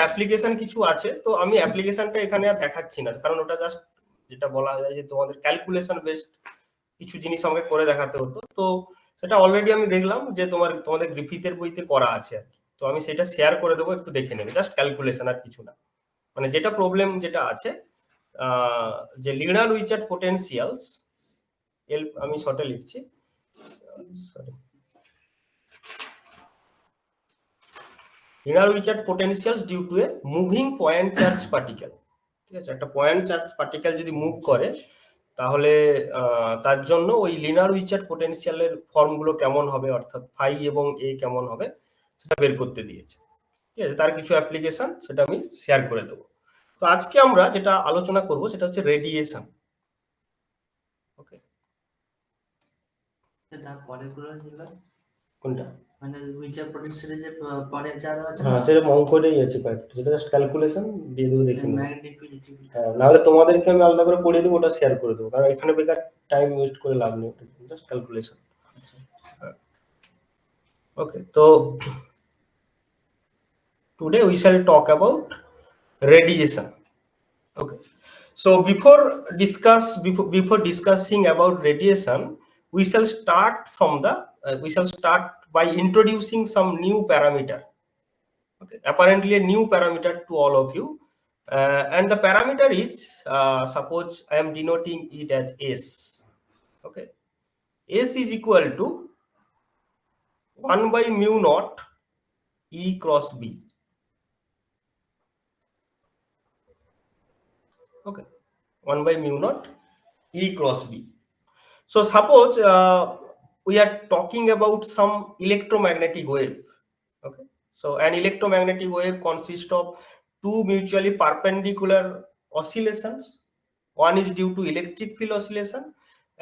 Application কিছু আছে, তো আমি অ্যাপ্লিকেশনটা এখানে আর দেখাচ্ছি না, কারণ ওটা জাস্ট যেটা বলা যায় যে তোমাদের ক্যালকুলেশন বেসড কিছু জিনিস আমাকে করে দেখাতে হতো, তো সেটা অলরেডি আমি দেখলাম যে তোমাদের গ্রিফিথের বইতে করা আছে আর কি। তো আমি সেটা শেয়ার করে দেবো, একটু দেখে নেবে, জাস্ট ক্যালকুলেশন আর কিছু না। মানে যেটা প্রবলেম যেটা আছে যে লিনার উইচার্ড পোটেনশিয়ালস, আমি শর্টে লিখছি, sorry, Lienard Wiechert potentials due to a moving point charge particle. ঠিক আছে, একটা পয়েন্ট চার্জ পার্টিকেল যদি মুভ করে তাহলে তার জন্য ওই লিনার উইচার্ড পোটেনশিয়ালের ফর্মগুলো কেমন হবে, অর্থাৎ ফাই এবং এ কেমন হবে সেটা বের করতে দিয়েছে। ঠিক আছে, তার কিছু অ্যাপ্লিকেশন সেটা আমি শেয়ার করে দেবো। তো আজকে আমরা যেটা আলোচনা করব সেটা হচ্ছে রেডিয়েশন। ওকে, কোনটা মানে উইচার পোটেনশিয়াল যে পরে যারা আছে হ্যাঁ সেটা অঙ্কটাই আছে কয়েকটা, যেটা জাস্ট ক্যালকুলেশন দিয়ে দেবো, দেখে নেবো। হ্যাঁ, নাহলে তোমাদেরকে আমি আলাদা করে পড়িয়ে দেবো, ওটা শেয়ার করে দেবো, কারণ এখানে বেকার টাইম ওয়েস্ট করে লাভ নেই, জাস্ট ক্যালকুলেশন। ওকে, তো today we shall talk about radiation. Okay, so before discussing about radiation, we shall start by introducing some new parameter. Okay, apparently a new parameter to all of you, and the parameter is suppose I am denoting it as S. Okay, S is equal to 1 by mu naught E cross B. Okay, 1 by mu naught E cross B. So suppose we are talking about some electromagnetic wave. Okay, so an electromagnetic wave consists of two mutually perpendicular oscillations. One is due to electric field oscillation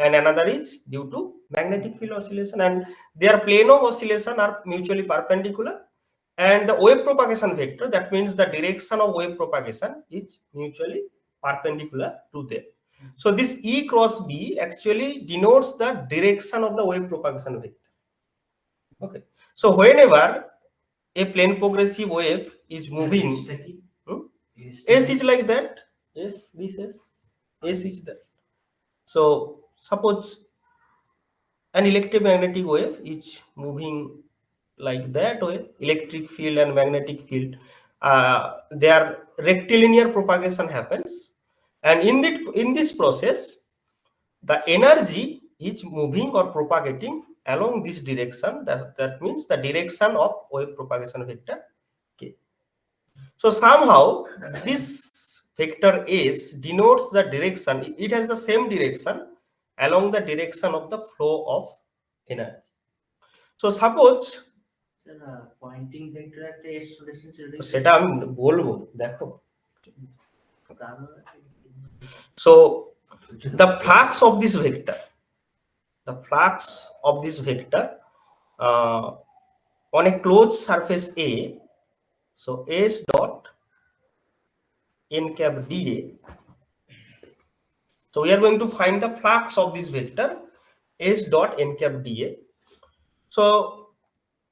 and another is due to magnetic field oscillation, and their plane of oscillation are mutually perpendicular, and the wave propagation vector, that means the direction of wave propagation, is mutually perpendicular to them. So this E cross B actually denotes the direction of the wave propagation vector. Okay, so whenever a plane progressive wave is moving, S is like that, S, this S is that. So suppose an electromagnetic wave is moving like that way, electric field and magnetic field, their rectilinear propagation happens, and in this process the energy is moving or propagating along this direction, that means the direction of wave propagation vector K. So somehow this vector S denotes the direction, it has the same direction along the direction of the flow of energy. So suppose Poynting vector একটা এস solution সেটা আমি বলবো, দেখো। So the flux of this vector on a closed surface A, so S dot n cap dA. So we are going to find the flux of this vector S dot n cap dA. So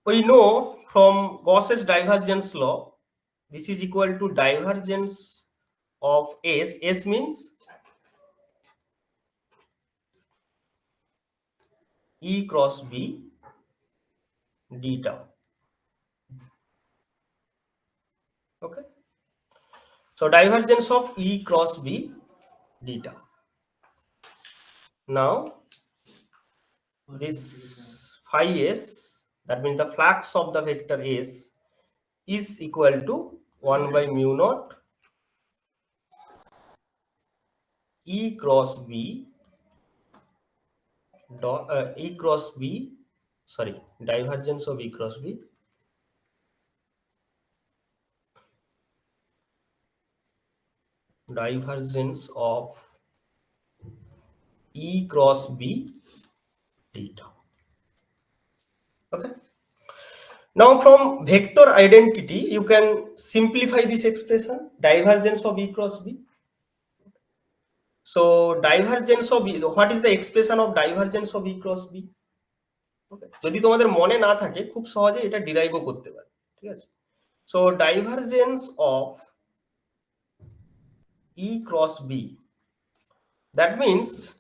we know from Gauss's divergence law, this is equal to divergence of S. S means E cross B d tau. Okay, so divergence of E cross B d tau. Now this phi S, that means the flux of the vector S, is equal to 1 by mu naught E cross B dot divergence of E cross B d tau. Okay, now from vector identity you can simplify this expression, divergence of E cross B. So divergence of E, what is the expression of divergence of E cross B? Okay, যদি তোমাদের মনে না থাকে খুব সহজে এটা ডিরাইভও করতে পারে, ঠিক আছে। So divergence of E cross B, that means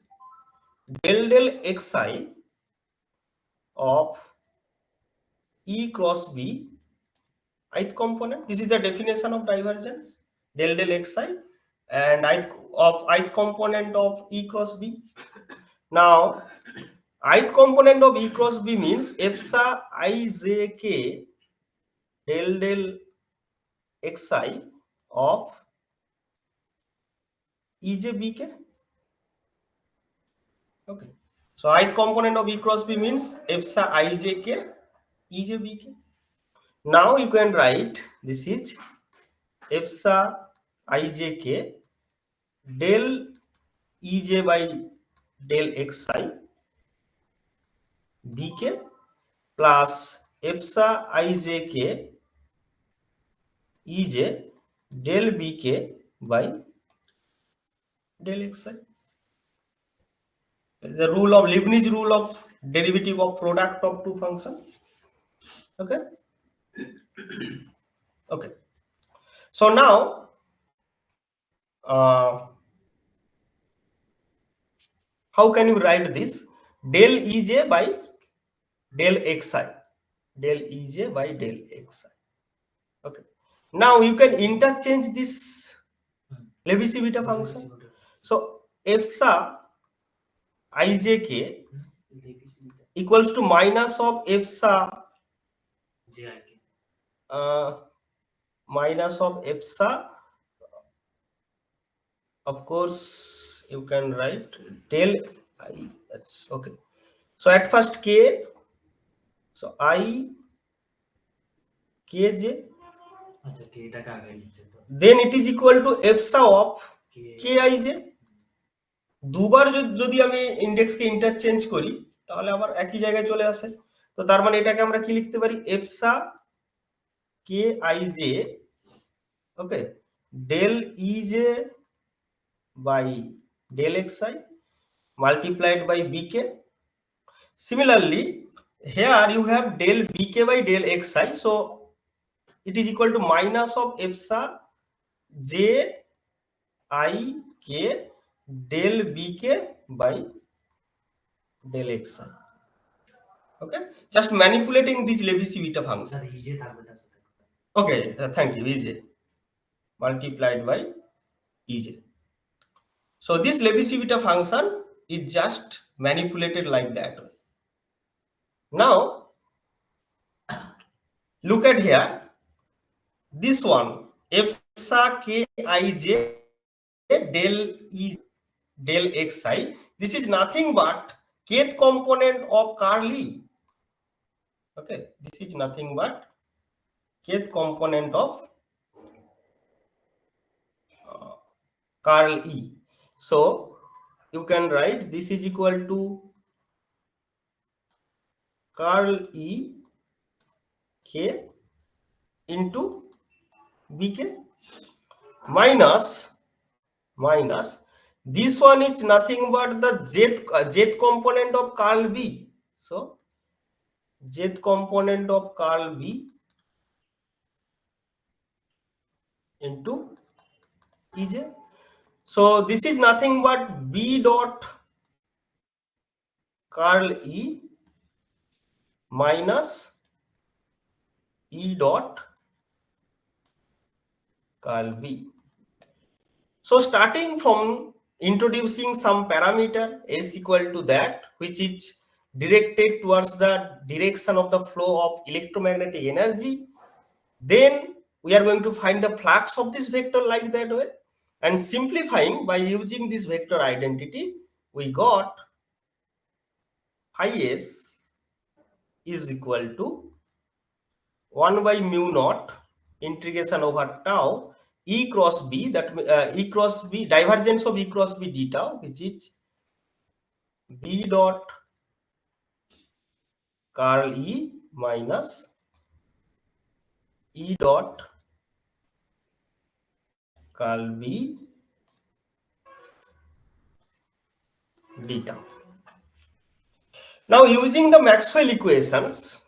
del xi of E cross B, ith component. This is the definition of divergence, del xi, and ith component of E cross B. Now ith component of E cross B means epsa ijk del xi of ejbk. Okay, so ith component of E cross B means epsa ijk ejbk. Now you can write this is epsa ijk del ej by del xi bk plus epsa ijk ej del bk by del xi. The rule of Leibniz rule of derivative of product of two functions. Okay. Okay. So now how can you write this? Del ej by del xi, del ej by del xi. Okay, now you can interchange this Leibniz function. So epsa ijk equals to minus of epsa minus of epsa, of course you can write del I. That's okay. So at first k, so I kj, then it is equal to epsa of kij. দুবার যদি আমি ইন্ডেক্সকে interchange করি তাহলে আবার একই জায়গায় চলে আসে। তো তার মানে এটাকে আমরা কি লিখতে পারি? এপসা কে আই জে, okay, del ej by del xi multiplied by bk. Similarly here you have del bk by del xi, so it is equal to minus of epsa j I k del bk by del xi. Okay, just manipulating this Leibniz function. Okay, thank you. Ej multiplied by ej. So this Leibniz function is just manipulated like that. Now look at here, this one epsa kij del e del xi, this is nothing but kth component of curl E. Okay, this is nothing but kth component of curl E. So you can write this is equal to curl E k into bk minus this one is nothing but the jth component of curl B. So jth component of curl B into ej. So this is nothing but B dot curl E minus E dot curl B. So starting from introducing some parameter s equal to that which is directed towards the direction of the flow of electromagnetic energy, then we are going to find the flux of this vector like that way, and simplifying by using this vector identity we got phi s is equal to 1 by mu naught integration over tau E cross B, that E cross B, divergence of E cross B d tau, which is B dot curl E minus E dot curl B d tau. Now using the Maxwell equations,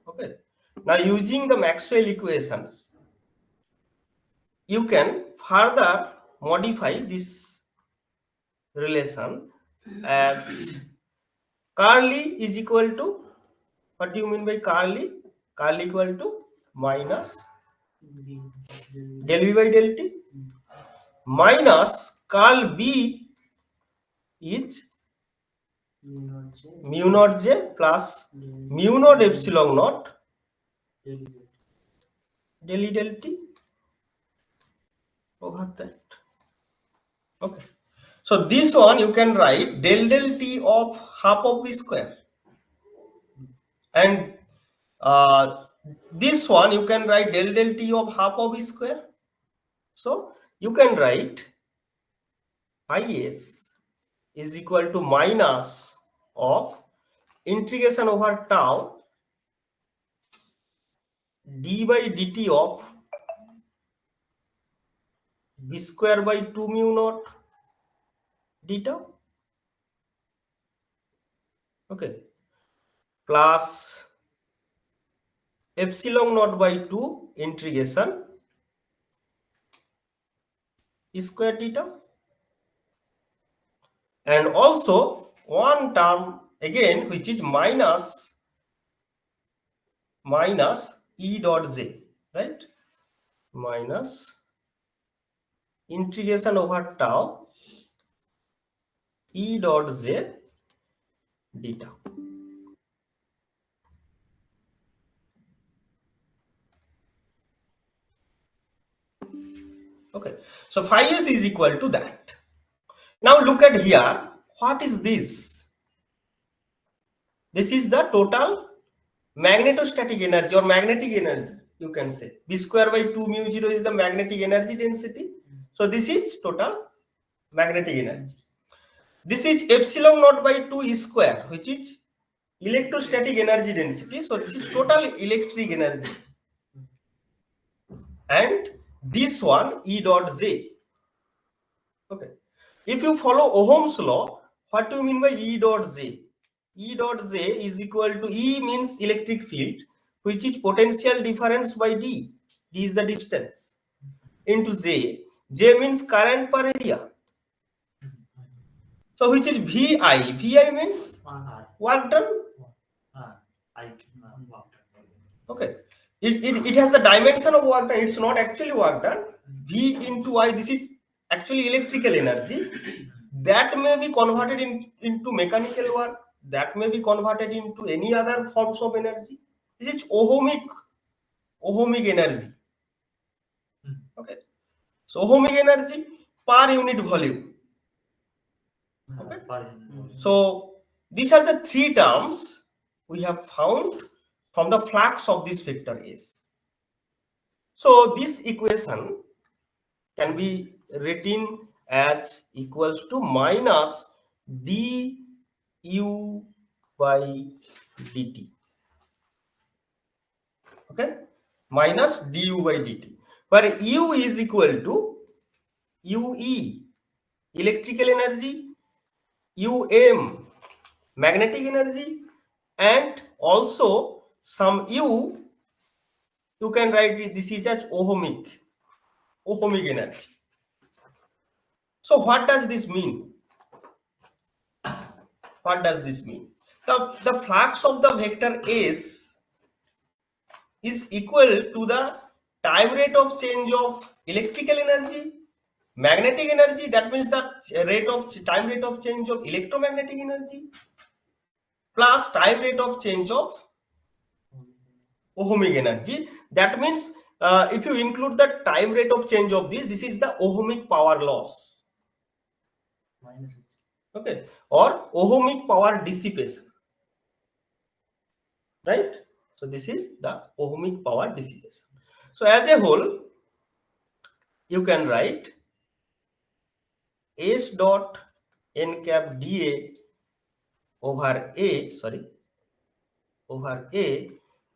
okay, Now using the Maxwell equations, you can further modify this relation as curly is equal to, what do you mean by curly? Curly equal to minus B, del v by del t minus curl b is mu naught J, mu naught j plus mu naught epsilon naught del del e del t over that. Okay. So this one you can write del t of half of b square, and this one you can write del t of half of b square. So you can write phi s is equal to minus of integration over tau d by dt of b square by 2 mu naught d tau, okay, plus epsilon naught by 2 integration square d tau, and also one term again which is minus e dot j, right, minus integration over tau e dot j d tau. Okay, so phi s is equal to that. Now look at here, what is this? This is the total magnetostatic energy or magnetic energy, you can say. B square by 2 mu 0 is the magnetic energy density. So this is total magnetic energy. This is epsilon naught by 2 square, which is electrostatic energy density. So this is total electric energy. And this one E dot J. Okay. If you follow Ohm's law, what do you mean by E dot J? E dot J is equal to, E means electric field, which is potential difference by D. D is the distance, into J. J means current per area. So which is VI. VI means work done. Okay. It has the dimension of work done. It's not actually work done. V into I, this is actually electrical energy. That may be converted into mechanical work. That may be converted into any other forms of energy. This is ohmic energy. Okay. So ohmic energy per unit volume. Okay. So these are the three terms we have found from the flux of this vector S. So this equation can be written as equals to minus du by dt. Okay, minus du by dt, where u is equal to ue electrical energy, um magnetic energy, and also some you can write this is as ohmic energy. So what does this mean? What does this mean? The flux of the vector S is equal to the time rate of change of electrical energy, magnetic energy, that means the time rate of change of electromagnetic energy, plus time rate of change of ohmic energy. That means if you include the time rate of change of this is the ohmic power loss. Okay, or ohmic power dissipation. Right? So this is the ohmic power dissipation. So as a whole, you can write S dot n cap dA over A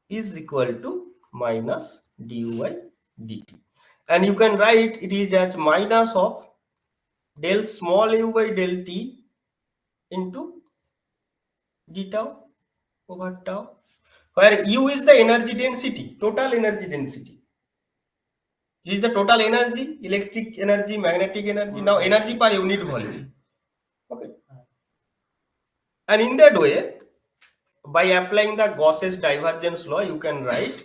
is equal to minus du by dt, and you can write it is as minus of del small u by del t into d tau over tau, where U is the energy density, total energy density. This is the total energy, electric energy, magnetic energy, now energy per unit volume. Okay. And in that way, by applying the Gauss's divergence law, you can write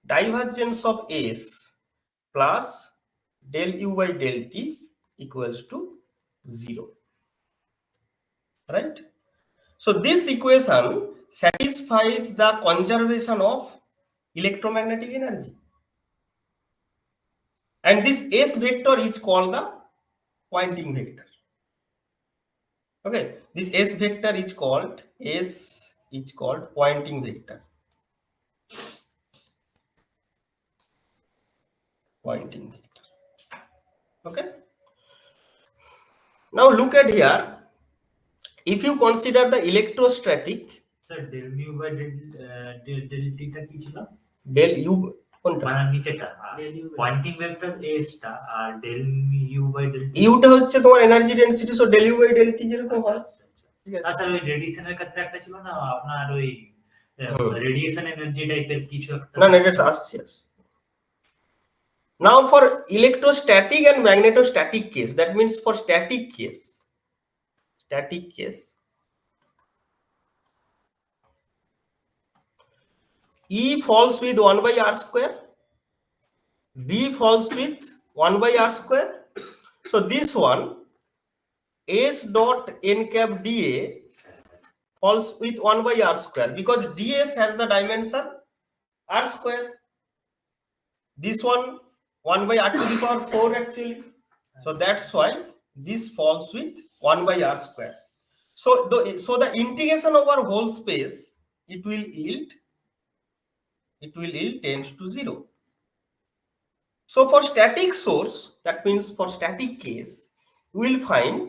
divergence of S plus del U by del T equals to 0. Right? So this equation satisfies the conservation of electromagnetic energy. And this S vector is called the pointing vector. Okay, this S vector is called pointing vector. Pointing vector. Okay. Now look at here. If you consider the electrostatic, Sir, del mu by del t টা কি ছিল? del U কোনটা? মানে নিচেটা Poynting vector S টা আর del U by del t ইউটা হচ্ছে তোমার energy density, so del U by del T যেরকম হয়। ঠিক আছে। স্যার ওই রেডিয়েশনের ক্ষেত্রে একটা ছিল না আপনার ওই রেডিয়েশন এনার্জি টাইপের কিছু একটা না এটা আসছে। Now for electrostatic and magnetostatic case, that means for static case, E falls with 1 by r square, B falls with 1 by r square. So this one, S dot n cap dA falls with 1 by r square because ds has the dimension r square. This one 1 by r to the power 4 actually. So that's why this falls with 1 by r square. So the integration over whole space, it will yield tends to 0. So for static source, that means for static case, we will find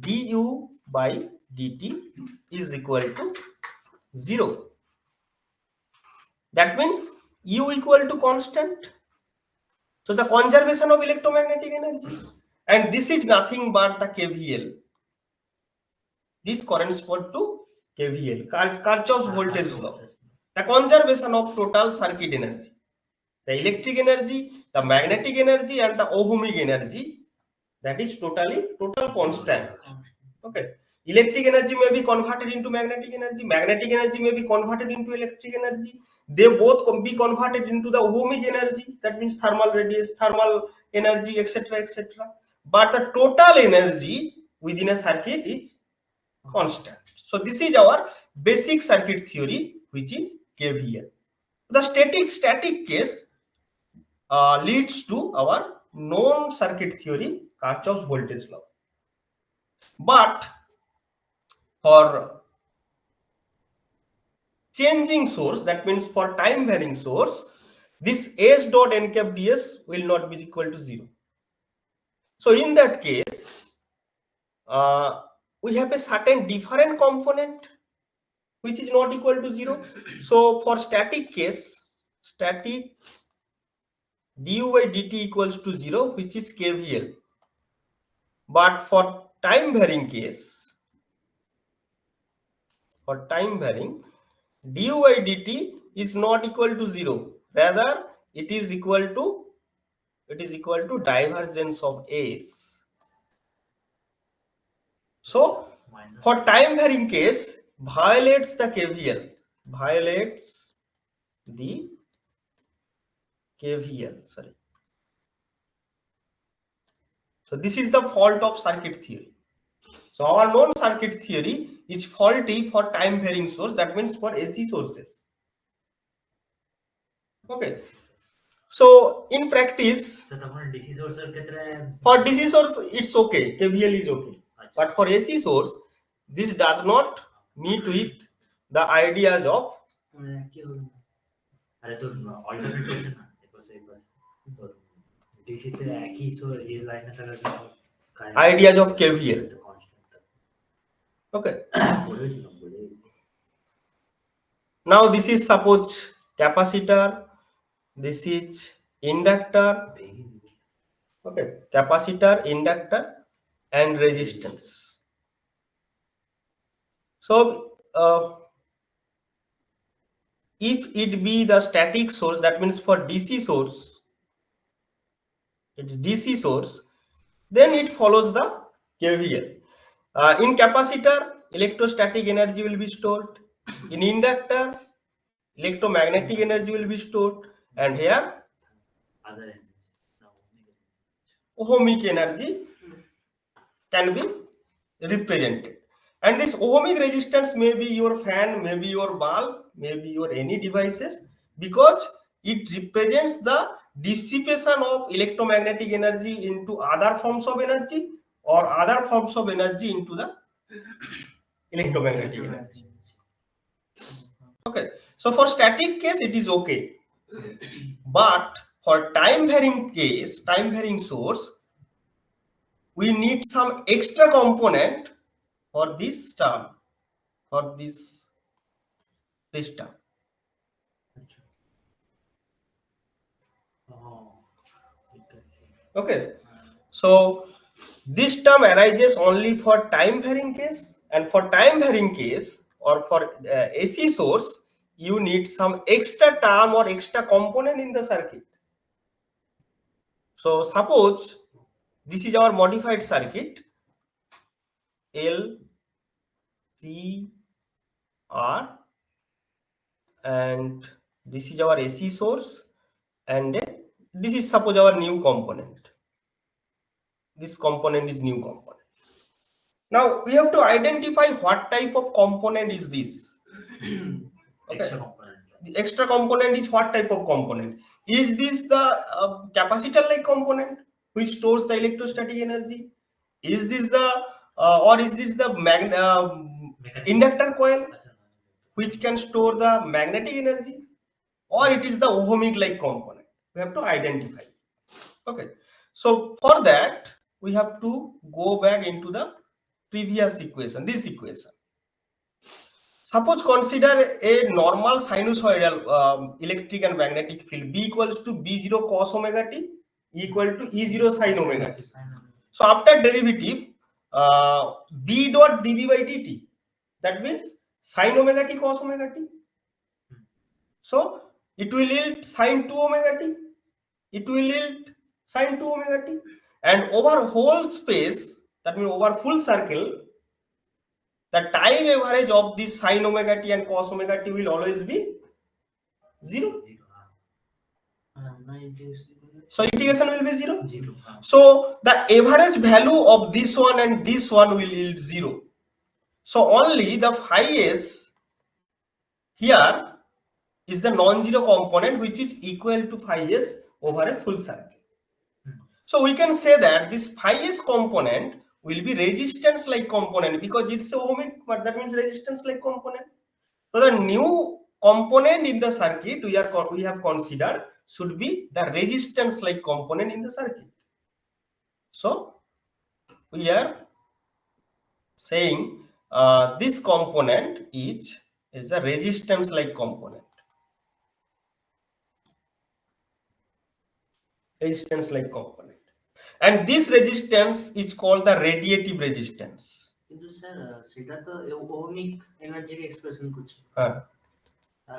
du by dt is equal to 0. That means u equal to constant. So the conservation of electromagnetic energy, and this is nothing but the KVL. This corresponds to KVL, Kirchhoff's voltage law. The conservation of total circuit energy, the electric energy, the magnetic energy, and the ohmic energy, that is total constant. Okay, electric energy may be converted into magnetic energy may be converted into electric energy, they both be converted into the ohmic energy, that means thermal radius, thermal energy, etc. But the total energy within a circuit is constant. So this is our basic circuit theory, which is KVL. The static case leads to our known circuit theory, Kirchhoff's voltage law. But for changing source, that means for time varying source, this S dot n cap ds will not be equal to 0. So in that case, we have a certain different component which is not equal to 0. So for static case, static du by dt equals to 0, which is KVL. But for time varying case, for time varying, du by dt is not equal to 0, rather it is equal to divergence of S. So for time varying case, violates the KVL, sorry. So this is the fault of circuit theory. So our known circuit theory is faulty for time varying source, that means for AC sources. Okay. So in practice, for DC source it's okay, KVL is okay. But for AC source, this does not meet with the ideas of KVL. Okay. Now this is suppose capacitor, this is inductor. Okay, capacitor, inductor, and resistance. So if it be the static source, that means for DC source, it's DC source, then it follows the KVL. In capacitor, electrostatic energy will be stored. In inductor, electromagnetic energy will be stored. And here, other energy. ohmic energy can be represented. And this ohmic resistance may be your fan, maybe your bulb, maybe your any devices, because it represents the dissipation of electromagnetic energy into other forms of energy, or other forms of energy into the electromagnetic energy. Okay, so for static case it is okay, but for time varying source, we need some extra component for this term, for this term. Okay, so this term arises only for time varying case, and for time varying case or for AC source, you need some extra term or extra component in the circuit. So suppose this is our modified circuit, L, C, R, and this is our AC source, and this is suppose our new component. This component is new component. Now we have to identify what type of component is this. Okay. Extra component. The extra component is what type of component? Is this the capacitor like component which stores the electrostatic energy? Is this the or is this the inductor coil which can store the magnetic energy, or it is the ohmic like component? We have to identify. Okay, so for that we have to go back into the previous equation, this equation. Suppose consider a normal sinusoidal electric and magnetic field. B equals to B0 cos omega t equal to E0 sin omega t. So after derivative, B dot dB by dt, that means sin omega t cos omega t. So it will yield sin 2 omega t. It will yield sin 2 omega t. And over whole space, that means over full circle, the time average of this sin omega t and cos omega t will always be 0. So integration will be 0. So the average value of this one and this one will yield 0. So only the phi s here is the non-zero component, which is equal to phi s over a full circle. So we can say that this phi s component will be resistance like component, because it's a ohmic, but that means resistance like component. So the new component in the circuit we have considered should be the resistance like component in the circuit. So we are saying this component is a resistance like component. Resistance like component. And this resistance is called the radiative resistance. কিন্তু sir সেটা তো ohmic এনার্জির expression করছে। হ্যাঁ,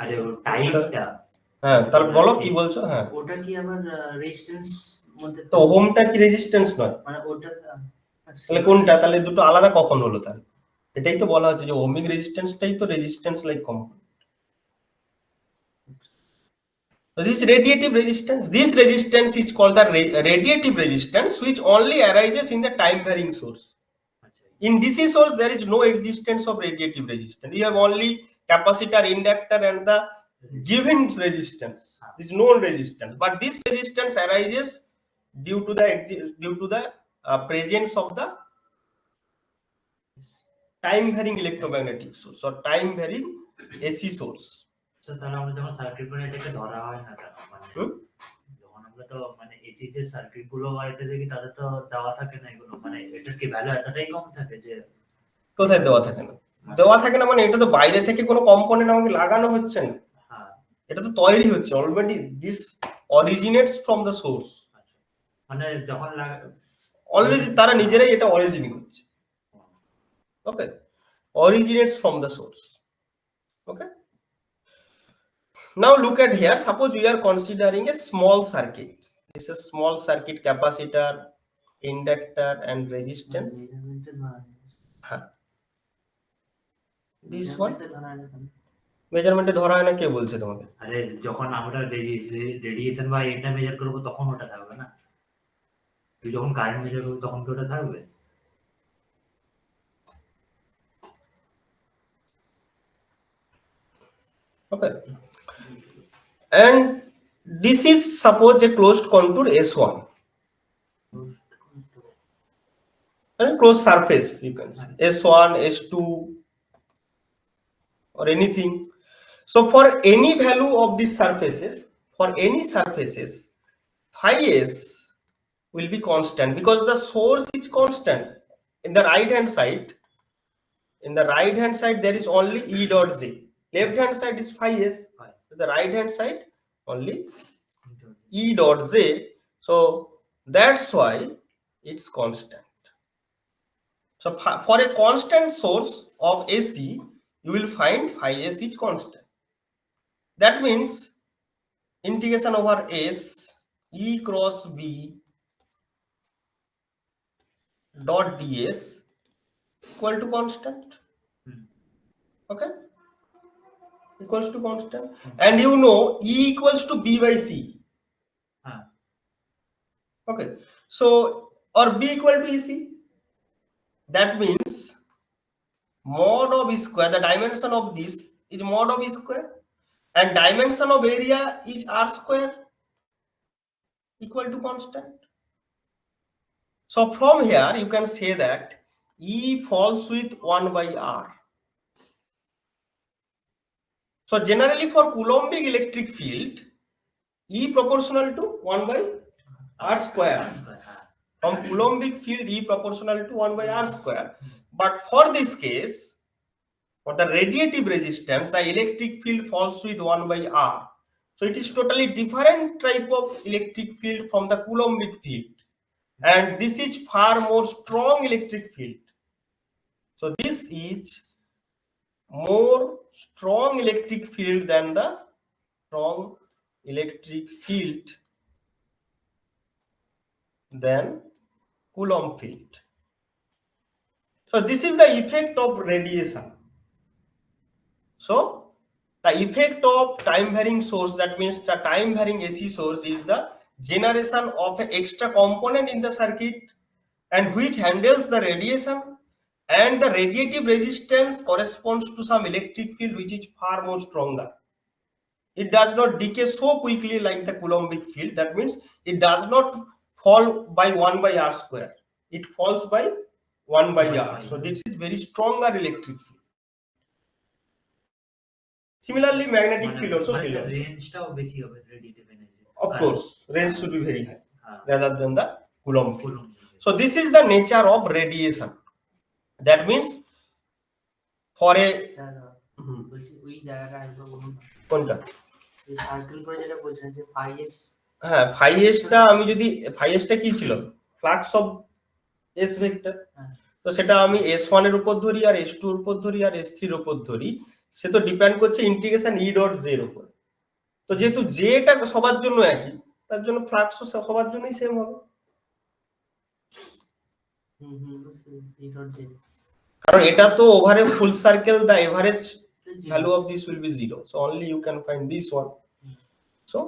আরে ও টাইপটা, হ্যাঁ তাহলে বলো কি বলছো? হ্যাঁ, ওটা কি আবার রেজিস্ট্যান্স মধ্যে? তো ওহমটা কি রেজিস্ট্যান্স নয়? মানে ওটা তাহলে কোনটা? তাহলে দুটো আলাদা কখন হলো? তাহলে এটাই তো বলা হচ্ছে যে ওহমিক রেজিস্ট্যান্সটাই তো resistance like component. So this radiative resistance, this resistance is called the radiative resistance, which only arises in the time varying source. In DC source there is no existence of radiative resistance. You have only capacitor, inductor, and the given resistance. This known resistance, but this resistance arises due to the presence of the time varying electromagnetic source or time varying AC source. তাহলে আমরা যখন circuit করে এটাকে ধরা হয় না কেন? মানে যখন আমরা তো মানে এসি যে সার্কিট গুলো হয়তো দেখি তাদের তো দেওয়া থাকে না এগুলো, মানে এটার কি ভ্যালু এতটাই কম থাকে যে? কোথায় দেওয়া থাকে না? দেওয়া থাকে না মানে এটা তো বাইরে থেকে কোনো কম্পোনেন্ট আমাকে লাগানো হচ্ছে না। হ্যাঁ, এটা তো তৈরি হচ্ছে already. This originates from the source. মানে যখন অলরেডি তারা নিজেরাই এটা অরিজিন করছে। Okay, originates from the source. Okay, Now look at here. Suppose we are considering a small circuit. This is small circuit, capacitor, inductor, and resistance. This one মেজারমেন্টে ধরা হয় না, কে বলছে তোমাকে? আরে যখন আমরা রেডিয়েশন বা এটা মেজার করব তখন ওটা থাকবে না, তুই যখন কারেন্ট মেজার করবি তখন কি ওটা থাকবে? Okay. And this is suppose a closed contour S1. And closed surface, you can say S1, S2, or anything. So for any value of these surfaces, for any surfaces, phi s will be constant because the source is constant. In the right hand side, there is only E dot J. Left hand side is phi s. The right hand side only E dot J. So that's why it's constant. So for a constant source of AC, you will find phi s is constant. That means integration over S E cross B dot ds equal to constant. Okay, equals to constant. And you know E equals to B by C. Okay, so or B equal to EC. That means mod of E square, the dimension of this is mod of E square, and dimension of area is R square equal to constant. So from here you can say that E falls with 1 by R. So generally for Coulombic electric field, E proportional to 1 by R square. From Coulombic field, E proportional to 1 by R square. But for this case, for the radiative resistance, the electric field falls with 1 by R. So it is totally different type of electric field from the Coulombic field. And this is far more strong electric field. So this is more strong electric field than the strong electric field than Coulomb field. So this is the effect of radiation. So the effect of time varying source, that means the time varying AC source, is the generation of an extra component in the circuit and which handles the radiation, and the radiative resistance corresponds to some electric field which is far more stronger. It does not decay so quickly like the Coulombic field. That means it does not fall by 1 by R square. It falls by 1 by R. So this is very stronger electric field. Similarly, magnetic field also. রেঞ্জটাও বেশি হবে radiative energy. Of course, range should be very high rather than the Coulomb field. So this is the nature of radiation. That means for a বলছি ওই জায়গাটা একবার বলুন না, কোনটা এই সার্কেল করে যেটা বলছেন যে phi s, হ্যাঁ phi s টা আমি যদি phi s টা কি ছিল, ফ্লাক্স অফ s ভেক্টর, তো সেটা আমি s1 এর উপর ধরি আর s2 এর উপর ধরি আর s3 এর উপর ধরি, সে তো ডিপেন্ড করছে ইন্টিগ্রেশন E ডট J এর উপর। তো যেহেতু J টা সবার জন্য একই, তার জন্য ফ্লাক্সও সবার জন্যই সেম হবে। E dot J, কারণ এটা তো over a full circle, the average value of this will be 0, so only you can find this one, so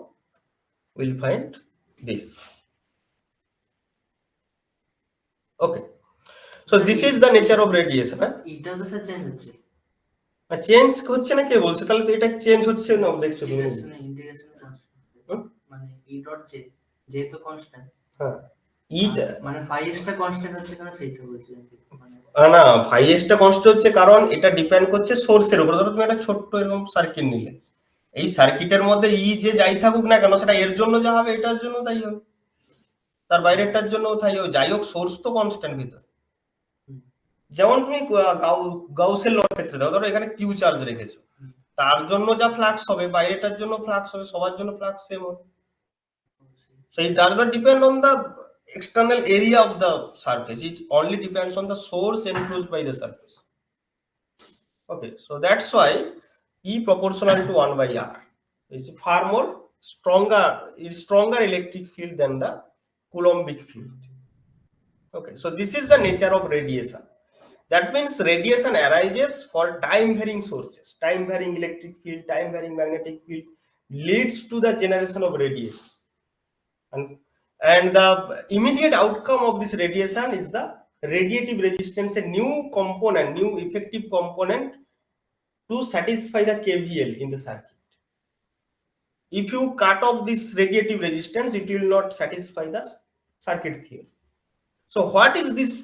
will find this. Okay, so this is the nature of radiation. এটা তো sir change হচ্ছে, change হচ্ছে না কে বলছে? তাহলে তো এটা change হচ্ছে না, দেখছো তুমি? ইন্টিগ্রেশন কনস্ট্যান্ট, মানে E dot J যেহেতু কনস্ট্যান্ট, হ্যাঁ ইটা মানে phi s টা কনস্ট্যান্ট হচ্ছে কেন সেইটা বলছি মানে না, phi s টা কনস্ট্যান্ট হচ্ছে কারণ এটা ডিপেন্ড করছে সোর্সের উপর। ধরো তুমি একটা ছোট্ট এরকম সার্কিট নিলে, এই সার্কিটের মধ্যে ই যে যাই থাকুক না কেন, সেটা এর জন্য যা হবে এটার জন্য তাই হবে, তার বাইরেরটার জন্য তাই হবে, যাই হোক সোর্স তো কনস্ট্যান্ট ভিতর। যেমন তুমি গাউসের লর ক্ষেত্রে দাও, ধরো এখানে কিউ চার্জ রেখেছো, তার জন্য যা ফ্লাক্স হবে বাইরেটার জন্য ফ্লাক্স হবে, সবার জন্য ফ্লাক্স সেম হবে। So it does not depend on the external area of the surface, it only depends on the source enclosed by the surface. Okay, so that's why E proportional to 1 by R. It's far more stronger. It's stronger electric field than the Coulombic field. Okay, so this is the nature of radiation. That means radiation arises for time varying sources. Time varying electric field, time varying magnetic field leads to the generation of radiation. And the immediate outcome of this radiation is the radiative resistance, a new component, new effective component to satisfy the KVL in the circuit. If you cut off this radiative resistance, it will not satisfy the circuit theory. So what is this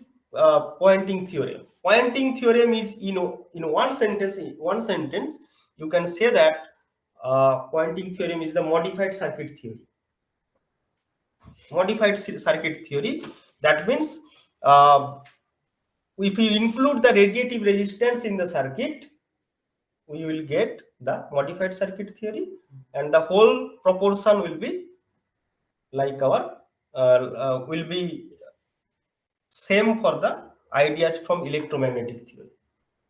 pointing theorem? Pointing theorem is, in one sentence, you can say that pointing theorem is the modified circuit theory. Modified circuit theory, that means if you include the radiative resistance in the circuit, we will get the modified circuit theory, and the whole proportion will be like our will be same for the ideas from electromagnetic theory.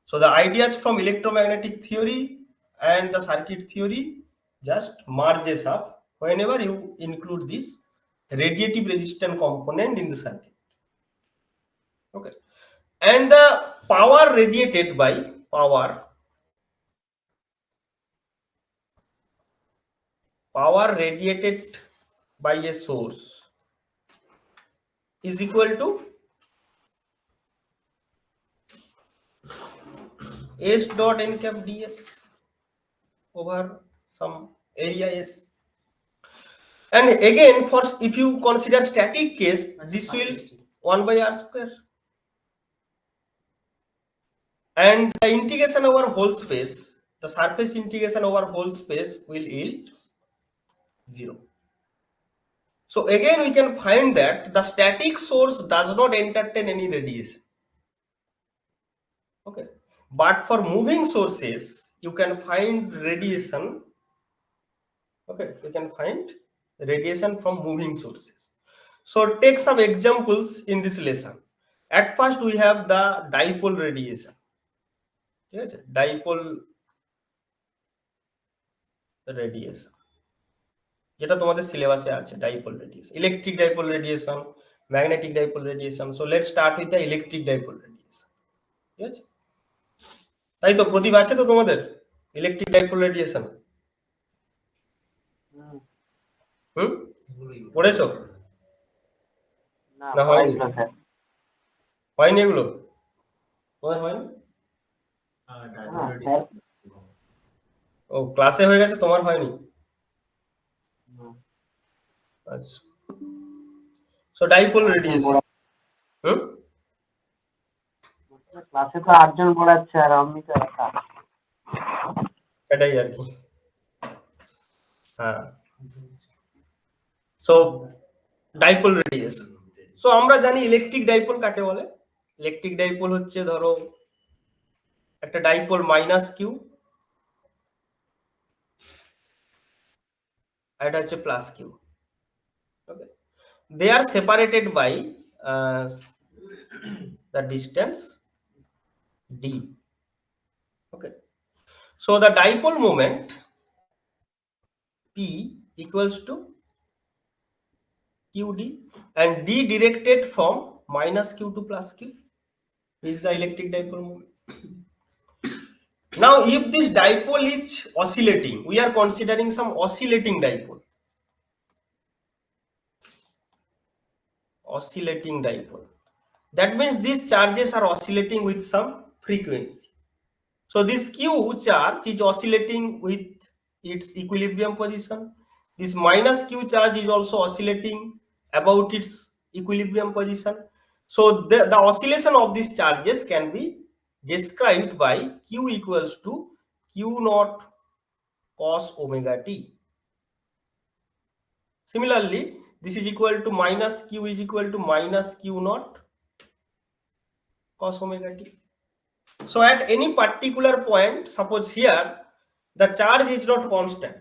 So the ideas from electromagnetic theory and the circuit theory just merges up whenever you include this radiative resistant component in the circuit. Okay, and the power radiated by power radiated by a source is equal to S dot n cap ds over some area S. And again, for if you consider static case, this will 1 by r square. And the integration over whole space, the surface integration over whole space will yield 0. So again, we can find that the static source does not entertain any radiation. Okay, but for moving sources, you can find radiation. Okay, you can find radiation from moving sources. So take some examples in this lesson. At first, we have the dipole radiation. Yes, dipole radiation. যেটা তোমাদের সিলেবাসে আছে dipole radiation, electric dipole radiation, magnetic dipole radiation. So let's start with the electric dipole radiation. ঠিক আছে, তাই তো প্রদীপ আছে তো তোমাদের ইলেকট্রিক ডাইপোল রেডিয়েশন? পড়েছো না? হয়নি? হয়নি এগুলো তোমাদের? হয়নি? ও ক্লাসে হয়ে গেছে, তোমার হয়নি? আচ্ছা, সো ডাইপোল রেডিয়েশন। ক্লাসে তো 8 জন পড়াচ্ছে আর আমি তো একা। সেটাই আর কি। হ্যাঁ, সো ডাইপোল রেডিয়েশন। সো আমরা জানি ইলেকট্রিক ডাইপোল কাকে বলে। ইলেকট্রিক ডাইপোল হচ্ছে, ধরো একটা ডাইপোল মাইনাস কিউ, আর এটা হচ্ছে plus Q. Okay, they are separated by the distance d. Okay, so the dipole moment p equals to qd, and d directed from minus q to plus q is the electric dipole moment. Now if this dipole is oscillating, we are considering some oscillating dipole. Oscillating dipole, that means these charges are oscillating with some frequency. So this q charge is oscillating with its equilibrium position. This minus q charge is also oscillating about its equilibrium position. So the oscillation of these charges can be described by q equals to q naught cos omega t. Similarly, this is equal to minus q is equal to minus q naught cos omega t. So at any particular point, suppose here the charge is not constant.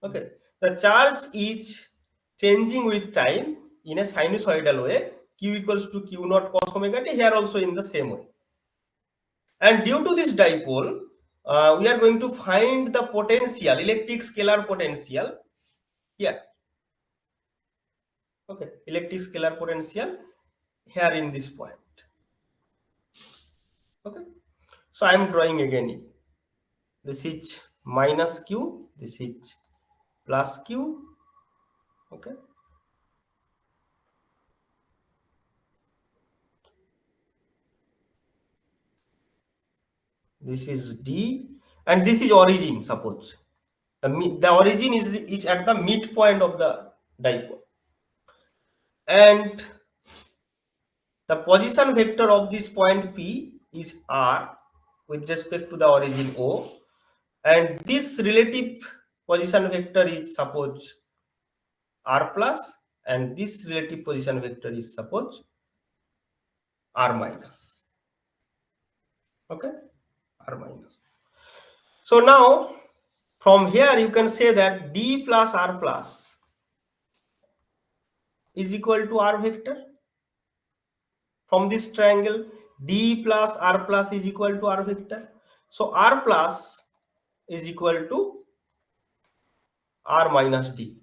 Okay, the charge is changing with time in a sinusoidal way. Q equals to q naught cos omega t, here also in the same way. And due to this dipole, we are going to find the potential, electric scalar potential here. Okay, electric scalar potential here in this point. Okay, so I am drawing again. This is minus q, this is plus q. Okay, this is d, and this is origin. Suppose the origin is at the midpoint of the dipole, and the position vector of this point P is r with respect to the origin O, and this relative position vector is suppose r plus, and this relative position vector is suppose r minus. Okay, r minus. So now from here you can say that d plus r plus is equal to r vector. From this triangle, d plus r plus is equal to r vector. So r plus is equal to r minus d.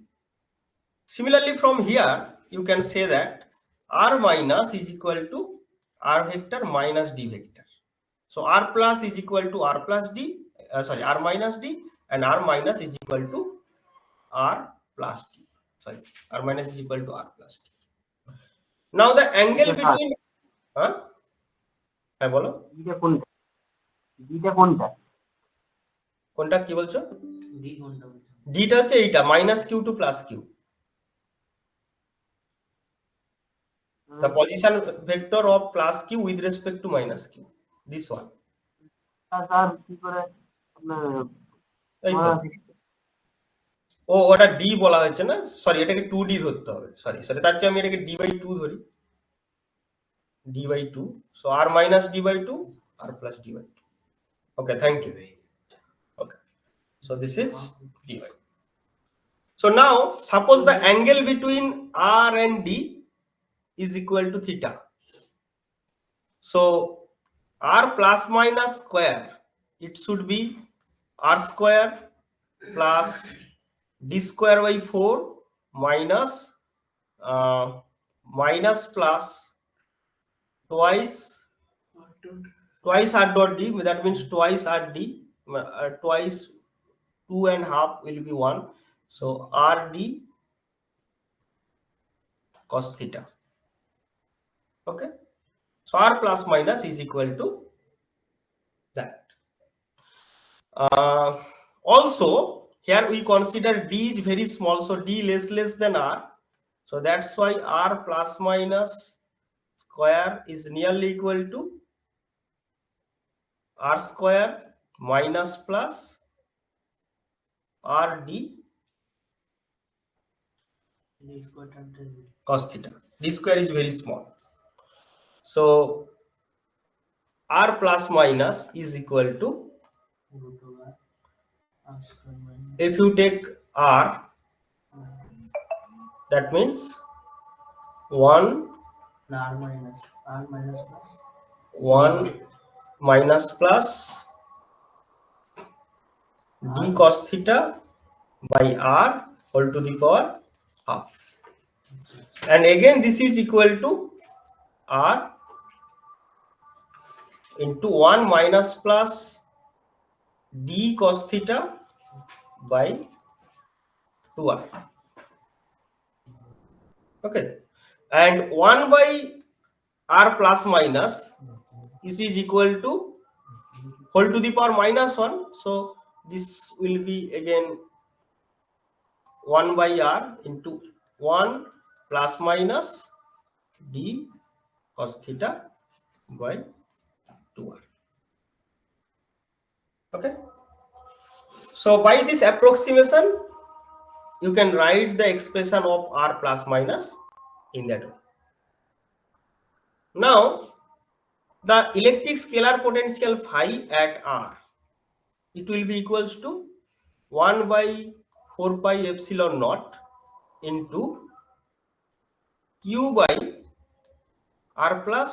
Similarly, from here you can say that r minus is equal to r vector minus d vector. So r plus is equal to r plus d, r minus d, and r minus is equal to r plus d. Sorry, r minus is equal to r plus d. Now the angle between, হ্যাঁ বলো, কোনটা কি বলছো? D কোনটা বলছো? ডিটা হচ্ছে এইটা minus Q to plus Q, the position vector of plus q with respect to minus q, this one. এই তো, ও ওটা ডি বলা হয়েছে না, সরি এটাকে 2d ধরতে হবে, সরি তার চেয়ে আমি এটাকে d বাই 2 ধরি, d by 2, so r minus d by 2, r plus d by 2. Okay, thank you. Okay, so this is d by 2. So now suppose the angle between r and d is equal to theta. So r plus minus square, it should be r square plus d square by 4 minus minus plus twice r dot d, that means twice r d, twice 2.5 will be 1, so r d cos theta. Okay, so r plus minus is equal to that. Also here we consider d is very small, so d less than r, so that's why r plus minus square is nearly equal to r square minus plus r d cos theta. D square is very small, so r plus minus is equal to, if you take r, that means 1 r minus plus 1 minus plus d cos theta by r whole to the power half, and again this is equal to r into 1 minus plus d cos theta by 2r. Okay, and 1 by r plus minus is equal to whole to the power minus 1, so this will be again 1 by r into 1 plus minus d cos theta by 2r. Okay, so by this approximation you can write the expression of r plus minus in that way. Now the electric scalar potential phi at r, it will be equals to 1 by 4 pi epsilon naught into q by r plus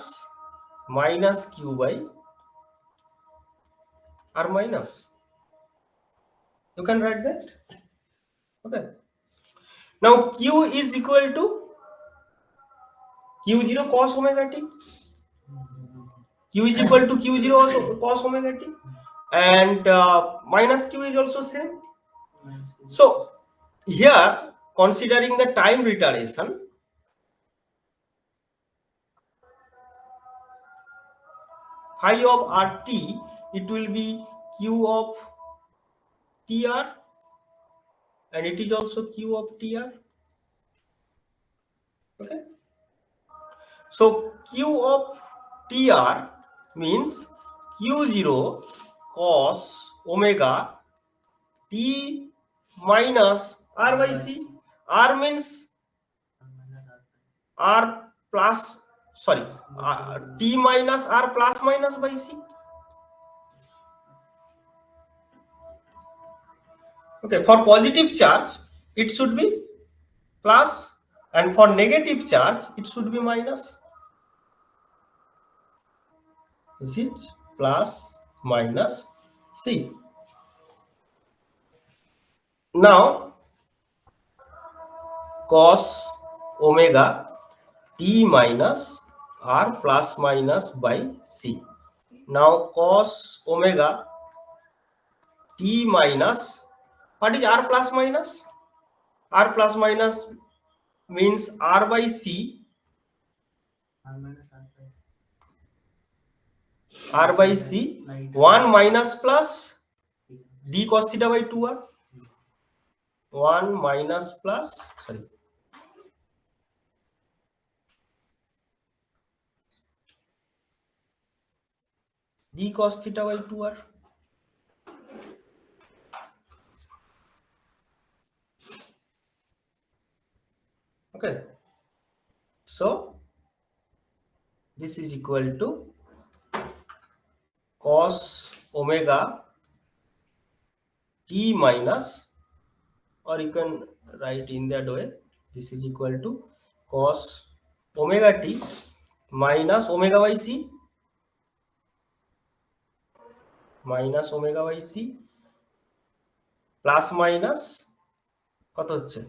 minus q by r minus. You can write that. Okay. Now q is equal to q0 cos omega t. Q is equal to q0 also cos omega t, and minus q is also same. So here, considering the time retardation, phi of rt, it will be q of tr, and it is also q of tr. Okay. So q of tr means q0 cos omega t minus r by c. R means r plus, sorry, t minus r plus minus by c. Okay, for positive charge it should be plus, and for negative charge it should be minus. This is plus minus c. Now cos omega t minus r plus minus by c. Now cos omega t minus, what is r plus minus? R plus minus means r by c, r by c, 1 minus plus d cos theta by 2r, 1 minus plus, sorry, d cos theta by 2r. Okay, so this is equal to cos omega t minus, or you can write in that way, this is equal to cos omega t minus omega by c, minus omega by c plus minus কত হচ্ছে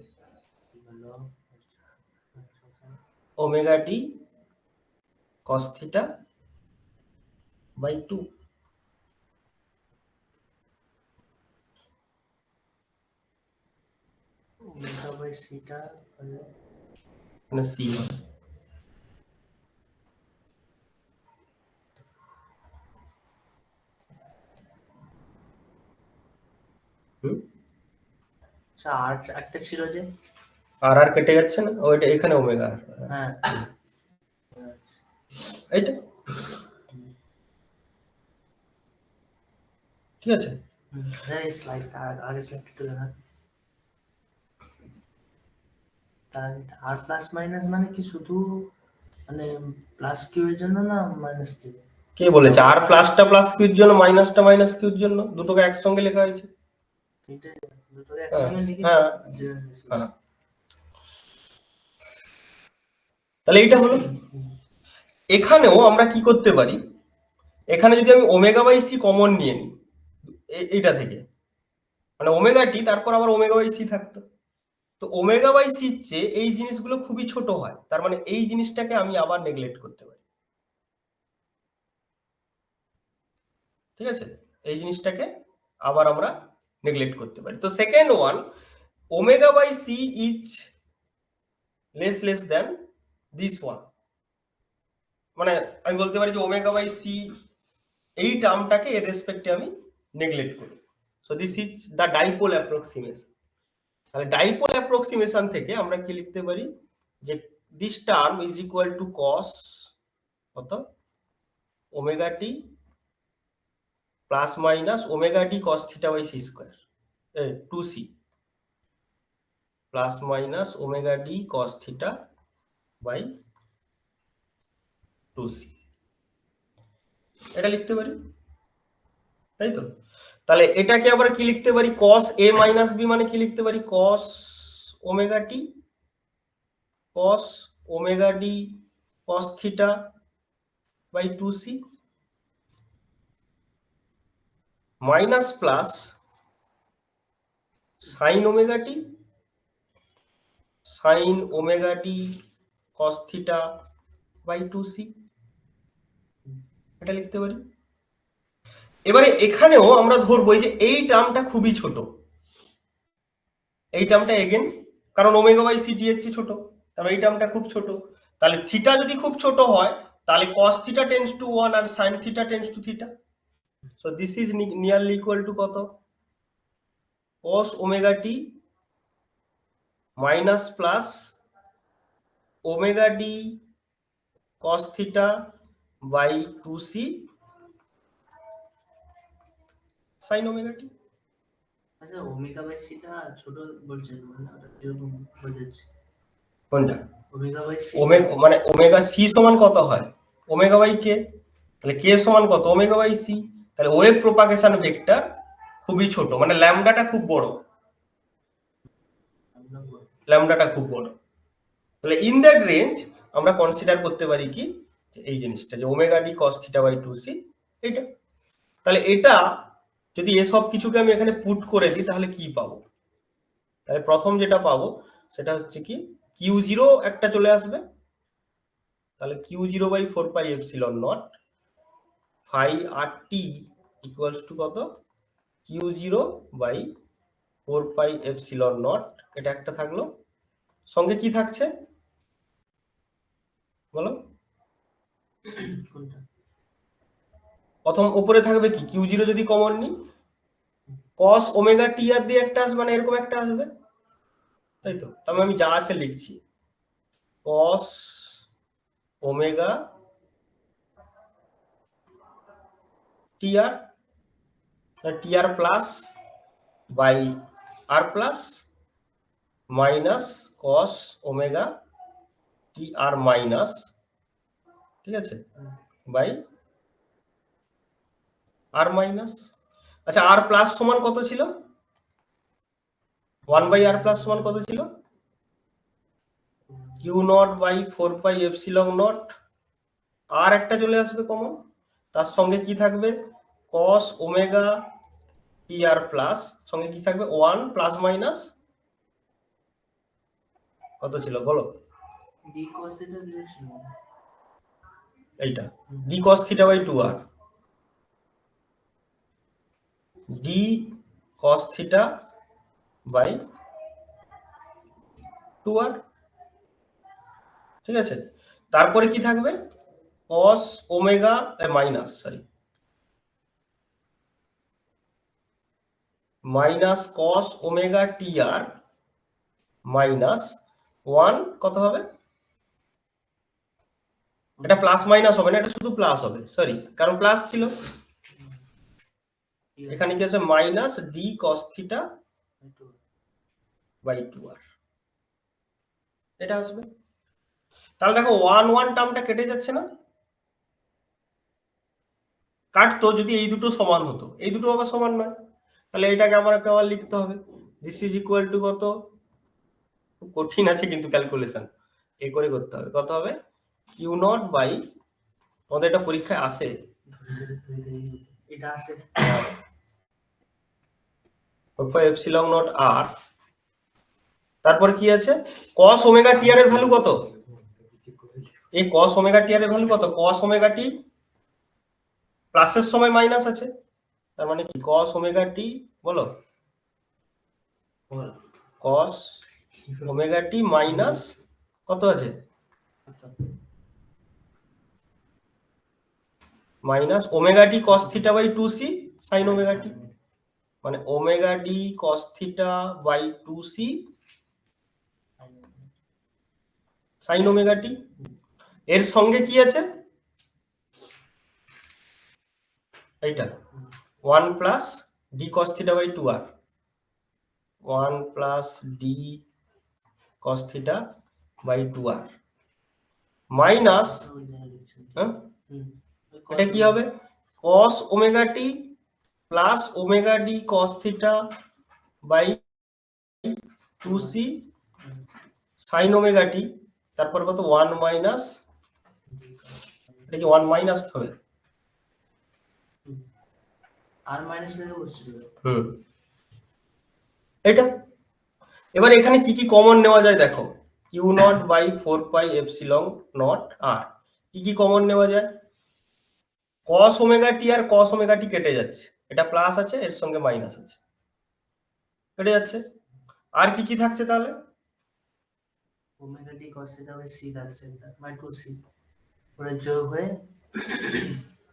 omega t cos theta by 2. Omega by সিটা মানে c হবে। আর একটা ছিল যে আর আর কেটে যাচ্ছে না, ওইটা এখানে ওমেগা, হ্যাঁ এইটা ঠিক আছে। এই স্লাইডটা আগে স্লাইডটা একটু দেখা। আর প্লাস মাইনাস মানে কি শুধু মানে প্লাস কিউ এর জন্য না মাইনাস কিউ? কে বলেছে আর প্লাসটা প্লাস কিউর জন্য মাইনাসটা মাইনাস কিউর জন্য? দুটোকে একসঙ্গে লেখা হয়েছে। এটা দুটোকে একসঙ্গে লিখে হ্যাঁ হ্যাঁ, তাহলে এইটা হলো। এখানেও আমরা কি করতে পারি, এখানে যদি আমি ওমেগা বাই সি কমন নিয়ে নিই এইটা থেকে, মানে ওমেগা টি তারপর আবার ওমেগা বাই সি থাকতো, তো ওমেগা বাই সির চেয়ে এই জিনিসগুলো খুবই ছোট হয়, তার মানে এই জিনিসটাকে আমি আবার নেগলেক্ট করতে পারি। ঠিক আছে, এই জিনিসটাকে আবার আমরা নেগলেক্ট করতে পারি। তো second one, omega by c is less than this one, মানে আমি বলতে পারি যে ওমেগা বাই সি এই টার্মটাকে এর রেসপেক্টে আমি নেগলেক্ট করি। So this is the dipole approximation. তাহলে ডাইপোল অ্যাপ্রক্সিমেশন থেকে আমরা কি লিখতে পারি যে this term is equal to cos কত omega t plus minus omega t cos theta by c square, 2c plus minus omega d cos theta by 2c, এটা লিখতে পারি, তাই তো? তাহলে এটাকে আবার কি লিখতে পারি, cos a মাইনাস b মানে কি লিখতে পারি, cos omega t cos omega d cos theta by 2c minus plus sine omega t cos theta by 2c, এটা লিখতে পারি। এবারে এখানেও আমরা ধরবো যে এই টার্মটা খুবই ছোট, এই টার্মটা এগেন, কারণ ওমেগা বাই সি ডি এর চেয়ে ছোট, তাহলে এই টার্মটা খুব ছোট। তাহলে থিটা যদি খুব ছোট হয় তাহলে cos থিটা টেন্ডস টু 1 আর sin theta tends to theta. So this is nearly equal to কত? cos omega t minus plus omega d cos theta by 2c sin omega t. আচ্ছা, ওমেগা বাই সিটা ছোট বলছেন মানে ওটা কিরকম বোঝাচ্ছে? কোনটা? ওমেগা বাই সি মানে ওমেগা সি সমান কত হয়? Omega by k. তাহলে কে সমান কত? Omega by c. তাহলে ওয়েভ প্রপাগেশন ভেক্টর খুবই ছোট, মানে ল্যামডাটা খুব বড়, ল্যামডাটা খুব বড়। তাহলে ইন দ্যাট রেঞ্জ আমরা কনসিডার করতে পারি কি, যে এই জিনিসটা, যে omega d cos theta by 2c এটা। তাহলে এটা যদি এসব কিছুকে আমি এখানে পুট করে দিই তাহলে কি পাবো? তাহলে প্রথম যেটা পাবো সেটা হচ্ছে কি, কিউ জিরো একটা চলে আসবে, তাহলে q zero by 4 pi epsilon naught phi r t equals to কত? Q zero by 4 pi epsilon naught, এটা একটা থাকলো। সঙ্গে কি থাকছে বলো? কোনটা? প্রথম উপরে থাকবে কি, কিউ জিরো যদি কমন নি, cos ওমেগা টি আর দিয়ে একটা আসবে, মানে এরকম একটা আসবে, তাই তো? তবে আমি যা আছে লিখছি, cos omega T R plus by r plus minus cos omega T R minus, ঠিক আছে, বাই আর মাইনাস। আচ্ছা, আর প্লাস সমান কত ছিল? 1 বাই আর প্লাস সমান কত ছিল? Q naught by 4 pi epsilon naught, আর একটা চলে আসবে কমন, তার সঙ্গে কি থাকবে? cos ওমেগা টি আর প্লাস, সঙ্গে কি থাকবে? 1 প্লাস মাইনাস কত ছিল বলো? ডি cos থিটা দিয়েছিল এইটা D cos theta by 2r, D cos theta by 2r, ঠিক আছে। তারপরে কি থাকবে? cos omega minus, sorry, minus cos omega টি আর মাইনাস 1 কত হবে? এটা প্লাস মাইনাস হবে না, এটা শুধু প্লাস হবে, সরি, কারণ প্লাস ছিল। এখানে কি আছে? Minus d cos theta by 2r, এটা আসবে। তাহলে দেখো 1 1 টার্মটা কেটে যাচ্ছে না? কাটতো যদি এই দুটো সমান হতো, এই দুটো আবার সমান নয়, তাহলে এটাকে আমাকে আবার লিখতে হবে, দিস ইজ ইকুয়াল টু কত? খুব কঠিন আছে কিন্তু ক্যালকুলেশন, এ করে করতে হবে। কত হবে? কিউ নট বাই, তোমাদের এটা পরীক্ষায় আসে, এটা আছে এপসিলন নট আর, তারপরে কি আছে? cos ওমেগা টি আর এর ভ্যালু কত? এই cos ওমেগা টি আর এর ভ্যালু কত? cos ওমেগা টি প্লাসের সময় মাইনাস আছে, তার মানে কি cos ওমেগা টি বলো, cos ওমেগা টি মাইনাস কত আছে? Minus omega t cos theta by 2c sin omega t, মানে omega d cos theta by 2c sin omega t. এর সঙ্গে কি আছে? এইটা 1 plus d cos theta by 2r, 1 plus d cos theta by 2r minus, এটা কি হবে? cos omega t plus omega d cos theta by 2c sin omega t, তারপর কত? 1 মাইনাস, এটা কি 1 মাইনাস হবে? আর মাইনাস এর বসছিল। এটা এবার এখানে কি কি কমন নেওয়া যায় দেখো, q naught by 4 pi epsilon naught আর কি কি কমন নেওয়া যায়, cos ওমেগা টি আর cos ওমেগা টি কেটে যাচ্ছে, এটা প্লাস আছে এর সঙ্গে মাইনাস আছে, কেটে যাচ্ছে। আর কি কি থাকছে তাহলে, omega t cos theta by c থাকছে, বাই 2c পরে যোগ হয়ে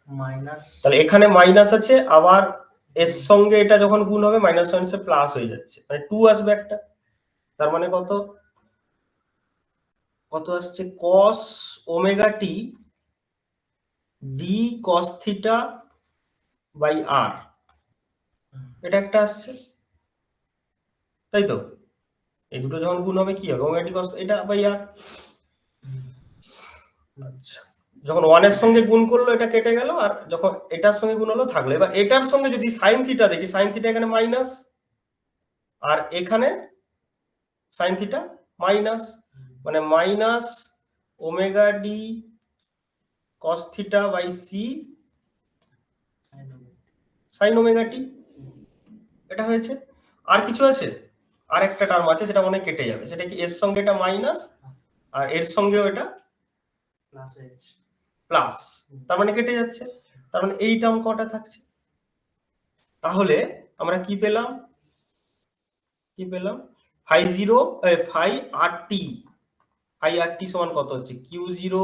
মাইনাস, তাহলে এখানে মাইনাস আছে, আবার এর সঙ্গে এটা যখন গুণ হবে মাইনাস মাইনাসে প্লাস হয়ে যাচ্ছে, মানে 2 আসবে একটা, তার মানে কত কত আসছে, cos omega t d cos theta by r, এটা একটা আসছে, তাই তো, এই দুটো যখন গুণ হবে কি হবে, ওমেগা টি cos এটা বাই আর। আচ্ছা, যখন 1 এর সঙ্গে গুণ করলো এটা কেটে গেল, আর যখন এটার সঙ্গে গুণ হলো থাকলো। এবার এটার সঙ্গে যদি সাইন থিটা দেখি, সাইন থিটা এখানে মাইনাস, আর এখানে সাইন থিটা মাইনাস, মানে minus omega d cos theta by c sine omega t, এটা হয়েছে। আর কিছু আছে, আর একটা টার্ম আছে সেটা মনে হয় কেটে যাবে, সেটা কি এর সঙ্গে এটা মাইনাস আর এর সঙ্গেও এটা প্লাস এইচ প্লাস, তার মানে কেটে যাচ্ছে, তার মানে এই টার্ম কটা থাকছে, তাহলে আমরা কি পেলাম, কি পেলাম, phi zero phi r t, phi r t সমান কত হচ্ছে, q zero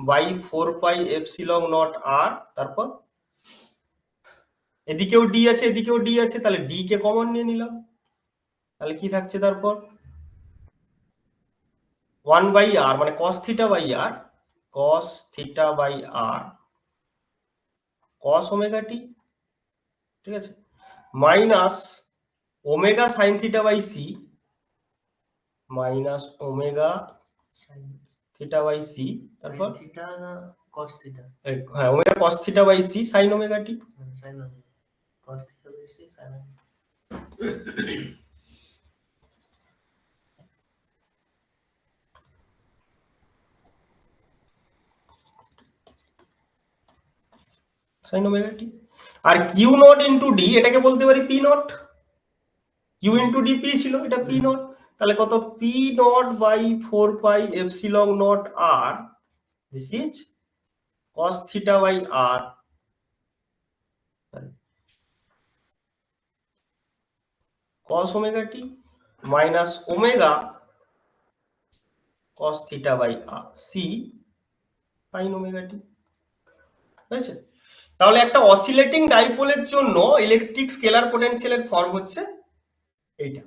by 4 pi epsilon naught r, তারপর এদিকেও ডি আছে এদিকেও ডি আছে, তাহলে ডি কে কমন নিয়ে নিলাম, তাহলে কি থাকছে তারপর 1 বাই আর, মানে cos theta by r, cos theta by r cos omega t, ঠিক আছে, minus omega sine theta by c, minus omega sine theta by c, তারপর থিটা না cos থিটা, হ্যাঁ omega cos theta by c sine omega t, sine cos theta by c sine sine omega টি। আর q naught into d, এটাকে বলতে পারি p naught, q into d p ছিল, এটা p naught, তাহলে কত p naught by 4 pi epsilon naught r, this is cos theta by r cos omega t minus omega cos theta by r c sin omega t, হয়েছে। তাহলে একটা oscillating ডাইপোলের জন্য electric scalar পোটেনশিয়ালের form হচ্ছে এইটা।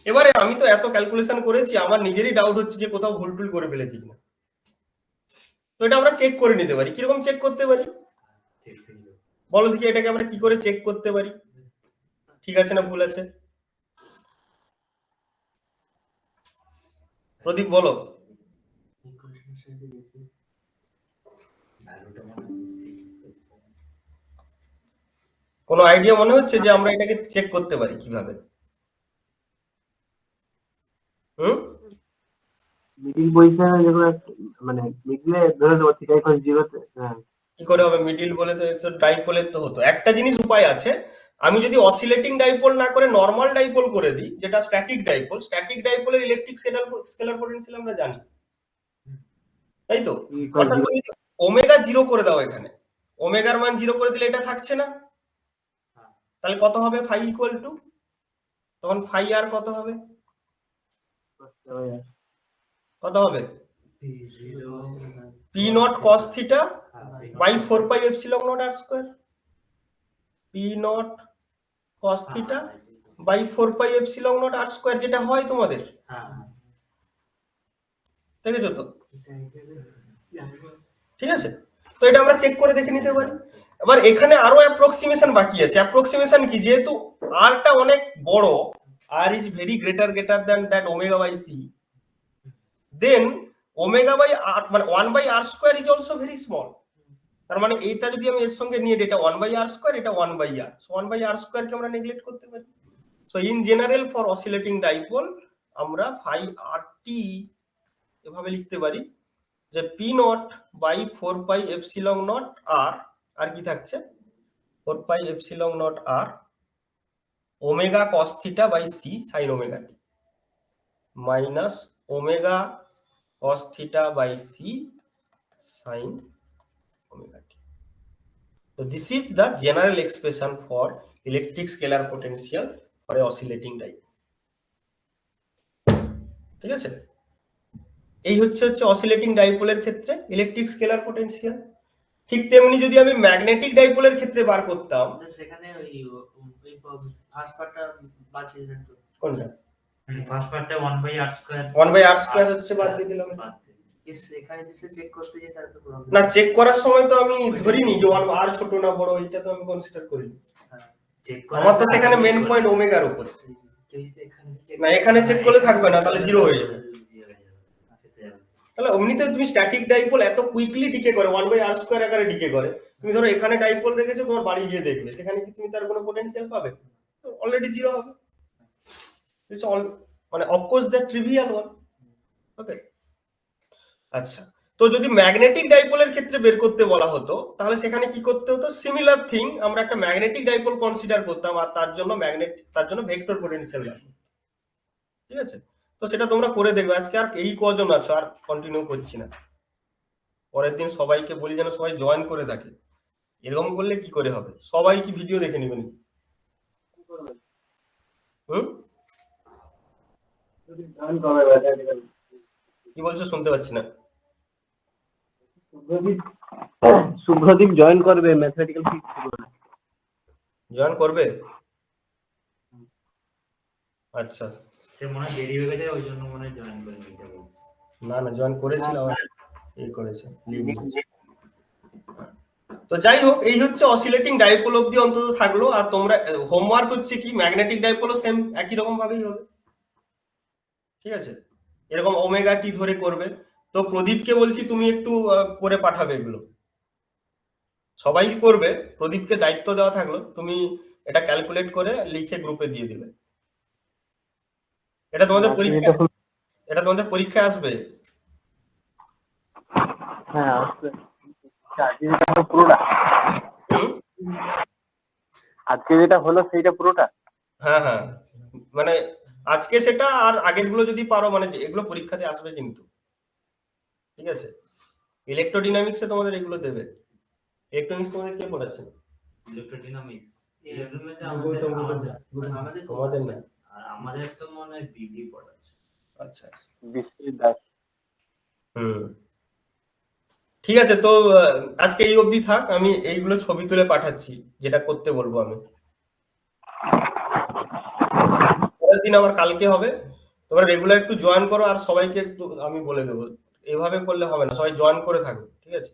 এবারে আমি তো এত ক্যালকুলেশন করেছি, আমার নিজেরই ডাউট হচ্ছে যে কোথাও ভুল টুল করে ফেলেছি কিনা, তো এটা আমরা চেক করে নিতে পারি। কিরকম চেক করতে পারি বলো দেখি, এটাকে আমরা কি করে চেক করতে পারি ঠিক আছে না ভুল আছে, প্রদীপ বলো। কোনো আইডিয়া মনে হচ্ছে যে আমরা এটাকে চেক করতে পারি কিভাবে? মিডিল পজিশনে যখন মানে মিডলে ধরে দেবো থিটা ইকুয়াল 0 তে, হ্যাঁ কি করে হবে মিডিল বলে, তো ডাইপোলের তো হতো একটা জিনিস উপায় আছে, আমি যদি অসিলেটিং ডাইপোল না করে নরমাল ডাইপোল করে দিই, যেটা স্ট্যাটিক ডাইপোল, স্ট্যাটিক ডাইপোলের ইলেকট্রিক স্কেলার পোটেনশিয়াল আমরা জানি, তাই তো, অর্থাৎ তুমি যদি ওমেগা 0 করে দাও, এখানে ওমেগার মান 0 করে দিলে এটা থাকছে না, তাহলে কত হবে ফাই ইকুয়াল টু, তখন ফাই আর কত হবে, কত হবে p naught cos theta by 4 pi epsilon naught r square, p naught cos theta by 4 pi epsilon naught r square, যেটা হয় তোমাদের, দেখেছো তো, ঠিক আছে। তো এটা আমরা চেক করে দেখে নিতে পারি। এবার এখানে আরো অ্যাপ্রক্সিমেশন বাকি আছে। অ্যাপ্রক্সিমেশন কি, যেহেতু আর টা অনেক বড়, r is very greater than that omega by c, then omega by r মানে 1 by r square is also very small, তার মানে এইটা যদি আমি এর সঙ্গে নিয়ে এটা 1 বাই আর স্কয়ার, এটা 1 by r, so 1 by r square কে আমরা নেগলেক্ট করতে পারি। So in general for oscillating dipole আমরা ফাই আর টি এভাবে লিখতে পারি যে p naught by 4 pi epsilon naught r, আর কি থাকছে 4 pi epsilon naught r omega cos theta by c sin omega t minus omega cos theta by c sin omega t. So this is the general expression for electric scalar potential for a oscillating dipole. ঠিক আছে, এই হচ্ছে oscillating ডাইপোলের ক্ষেত্রে electric scalar potential. ঠিক তেমনি যদি আমি magnetic ডাইপোলের ক্ষেত্রে বার করতাম, সেখানে ওই ফার্স্ট পার্টটা বাদ দিয়ে দেন তো। কোনটা? ফার্স্ট পার্টে 1/r² 1/r² হচ্ছে বাদ দিয়ে দিলাম। এখানে যে চেক করতে যাই তার তো প্রবলেম না, চেক করার সময় তো আমি ধরিনি যে 1 আর ছোট না বড়, এটা তো আমি কনসিডার করিনি। চেক আমার তো সেখানে মেন পয়েন্ট ওমেগার উপরে। না, এখানে চেক করলে থাকবে না, তাহলে জিরো হয়ে যাবে। তাহলে এমনিতে তুমি স্ট্যাটিক ডাইপোল এত কুইকলি ডিকে করে 1/r² আকারে ডিকে করে। তুমি ধরো এখানে ডাইপোল রেখেছো, তোমার বাড়ি গিয়ে দেখবে সেখানে কি তুমি তার কোনো পোটেনশিয়াল পাবে? অলরেডি জিরো হবে। ইটস অল মানে of course the trivial one. Okay, আচ্ছা, তো যদি ম্যাগনেটিক ডাইপোলের ক্ষেত্রে বের করতে বলা হতো তাহলে সেখানে কি করতে হতো? সিমিলার থিং, আমরা একটা ম্যাগনেটিক ডাইপোল কনসিডার করতাম আর তার জন্য ভেক্টর পোটেনশিয়াল লাগবে। ঠিক আছে, তো সেটা তোমরা করে দেখবে। আজকে আর এই কজন আছো, আর কন্টিনিউ করছি না, পরের দিন সবাইকে বলি যেন সবাই জয়েন করে থাকে। এরকম করলে কি করে হবে? সবাই কি ভিডিও দেখে নেবেন? কি বলছো? শুনতে পাচ্ছি না। শুভ্রদীপ জয়েন করবে ম্যাথমেটিক্যাল ফিজিক্স। জয়েন করবে? আচ্ছা, সে মনে হয় দেরি হয়ে গেছে, ওই জন্য মনে হয় জয়েন করে নিতে বলছে। না না, জয়েন করেছিল, এই করেছে, লিভ করেছে। তো যাই হোক, এই হচ্ছে অসিলেটিং ডাইপোল অবধি অন্তত থাকলো। আর তোমরা হোমওয়ার্ক হচ্ছে কি, ম্যাগনেটিক ডাইপোলও সেম একই রকম ভাবেই হবে। ঠিক আছে, এরকম ওমেগা টি ধরে করবে। তো প্রদীপকে বলছি তুমি একটু করে পাঠাবে এগুলো, সবাই করবে। প্রদীপকে দায়িত্ব দেওয়া থাকলো, তুমি এটা ক্যালকুলেট করে লিখে গ্রুপে দিয়ে দিবে। এটা তোমাদের পরীক্ষায় আসবে। হ্যাঁ আসবে। পুরোটা আজকে যেটা হলো সেইটা পুরোটা? হ্যাঁ হ্যাঁ, মানে আজকে সেটা, আর আগের গুলো যদি পারো, মানে এগুলো পরীক্ষাতে আসবে কিন্তু। ঠিক আছে, ইলেকট্রোডাইনামিক্সে তোমাদের এগুলো দেবে। ইলেকট্রনিক্স তোমাদের কে পড়াচ্ছে? ইলেকট্রোডাইনামিক্স তোমাদের না? আর আমাদের তো মনে হয় বিডি পড়াচ্ছে। আচ্ছা, বিশ্বের দাস। ঠিক আছে, তো আজকে এই অবধি থাক। আমি এইগুলো ছবি তুলে পাঠাচ্ছি, যেটা করতে বলবো আমি। পরের দিন আবার কালকে হবে। তোমরা রেগুলার একটু জয়েন করো, আর সবাইকে একটু আমি বলে দেবো, এইভাবে করলে হবে না, সবাই জয়েন করে থাকো। ঠিক আছে।